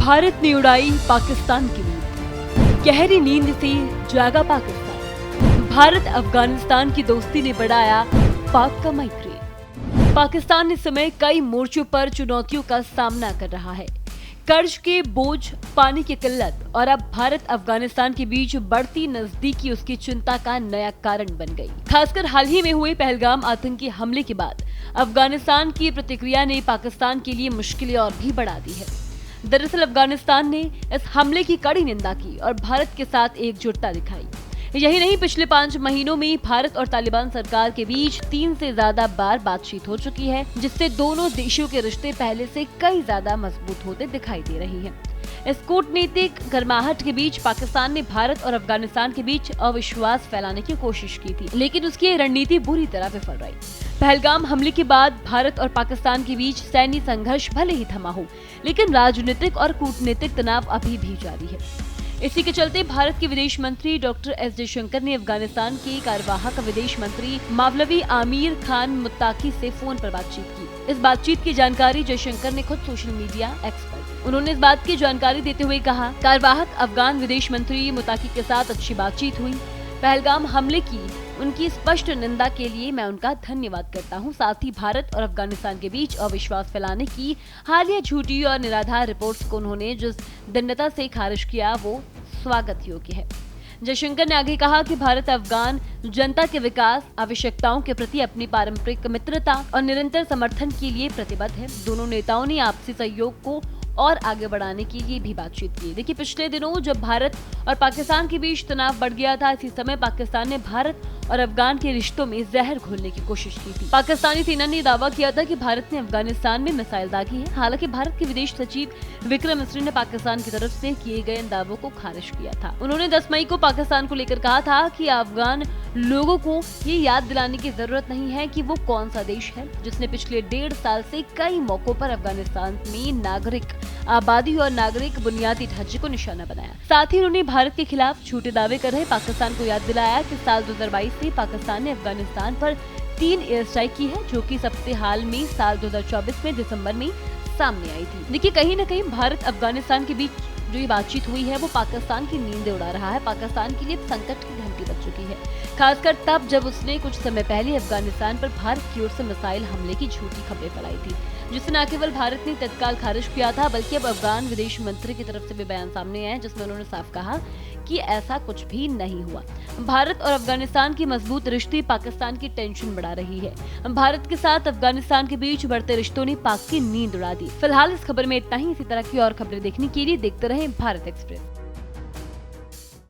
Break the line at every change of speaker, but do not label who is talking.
भारत ने उड़ाई पाकिस्तान की नींद, गहरी नींद से जागा पाकिस्तान। भारत अफगानिस्तान की दोस्ती ने बढ़ाया पाक का माइग्रेन। पाकिस्तान इस समय कई मोर्चों पर चुनौतियों का सामना कर रहा है। कर्ज के बोझ, पानी की किल्लत और अब भारत अफगानिस्तान के बीच बढ़ती नजदीकी उसकी चिंता का नया कारण बन गई। खासकर हाल ही में हुए पहलगाम आतंकी हमले के बाद अफगानिस्तान की प्रतिक्रिया ने पाकिस्तान के लिए मुश्किलें और भी बढ़ा दी है। दरअसल अफगानिस्तान ने इस हमले की कड़ी निंदा की और भारत के साथ एकजुटता दिखाई। यही नहीं, पिछले 5 महीनों में भारत और तालिबान सरकार के बीच 3 से ज्यादा बार बातचीत हो चुकी है, जिससे दोनों देशों के रिश्ते पहले से कई ज्यादा मजबूत होते दिखाई दे रही हैं। इस कूटनीतिक गर्माहट के बीच पाकिस्तान ने भारत और अफगानिस्तान के बीच अविश्वास फैलाने की कोशिश की थी, लेकिन उसकी रणनीति बुरी तरह विफल रही। पहलगाम हमले के बाद भारत और पाकिस्तान के बीच सैन्य संघर्ष भले ही थमा हो, लेकिन राजनीतिक और कूटनीतिक तनाव अभी भी जारी है। इसी के चलते भारत के विदेश मंत्री डॉक्टर एस जयशंकर ने अफगानिस्तान के कार्यवाहक विदेश मंत्री मौलवी आमिर खान मुत्ताकी से फोन पर बातचीत की। इस बातचीत की जानकारी जयशंकर ने खुद सोशल मीडिया एक्स पर। उन्होंने इस बात की जानकारी देते हुए कहा, कार्यवाहक अफगान विदेश मंत्री मुत्ताकी के साथ अच्छी बातचीत हुई। पहलगाम हमले की उनकी स्पष्ट निंदा के लिए मैं उनका धन्यवाद करता हूं। साथ ही भारत और अफगानिस्तान के बीच अविश्वास फैलाने की हालिया झूठी और निराधार रिपोर्ट्स को उन्होंने जिस दृढ़ता से खारिज किया वो स्वागत योग्य है। जयशंकर ने आगे कहा कि भारत अफगान जनता के विकास आवश्यकताओं के प्रति अपनी पारंपरिक मित्रता और निरंतर समर्थन के लिए प्रतिबद्ध है। दोनों नेताओं ने आपसी सहयोग को और आगे बढ़ाने के लिए भी बातचीत की। देखिए, पिछले दिनों जब भारत और पाकिस्तान के बीच तनाव बढ़ गया था, इसी समय पाकिस्तान ने भारत और अफगान के रिश्तों में जहर घोलने की कोशिश की थी। पाकिस्तानी सेना ने दावा किया था कि भारत ने अफगानिस्तान में मिसाइल दागी है। हालांकि भारत के विदेश सचिव विक्रम मिस्री ने पाकिस्तान की तरफ से किए गए इन दावों को खारिज किया था। उन्होंने 10 मई को पाकिस्तान को लेकर कहा था कि अफगान लोगों को ये याद दिलाने की जरूरत नहीं है कि वो कौन सा देश है जिसने पिछले 1.5 साल से कई मौकों पर अफगानिस्तान में नागरिक आबादी और नागरिक बुनियादी ढांचे को निशाना बनाया। साथ ही उन्होंने भारत के खिलाफ झूठे दावे कर रहे पाकिस्तान को याद दिलाया कि साल 2022 से पाकिस्तान ने अफगानिस्तान पर 3 एयर स्ट्राइक की है, जो कि सबसे हाल में साल 2024 में दिसंबर में सामने आई थी। देखिए, कहीं न कहीं भारत अफगानिस्तान के बीच जो ये बातचीत हुई है वो पाकिस्तान की नींदें उड़ा रहा है। पाकिस्तान के लिए संकट की घंटी बज चुकी है, खासकर तब जब उसने कुछ समय पहले अफगानिस्तान पर भारत की ओर से मिसाइल हमले की झूठी खबरें फैलाई थी, जिसे न केवल भारत ने तत्काल खारिज किया था, बल्कि अब अफगान विदेश मंत्री की तरफ से भी बयान सामने आए जिसमें उन्होंने साफ कहा कि ऐसा कुछ भी नहीं हुआ। भारत और अफगानिस्तान की मजबूत रिश्ते पाकिस्तान की टेंशन बढ़ा रही है। भारत के साथ अफगानिस्तान के बीच बढ़ते रिश्तों ने पाक की नींद उड़ा दी। फिलहाल इस खबर में इतना ही। इसी तरह की और खबरें देखने के लिए देखते रहें भारत एक्सप्रेस।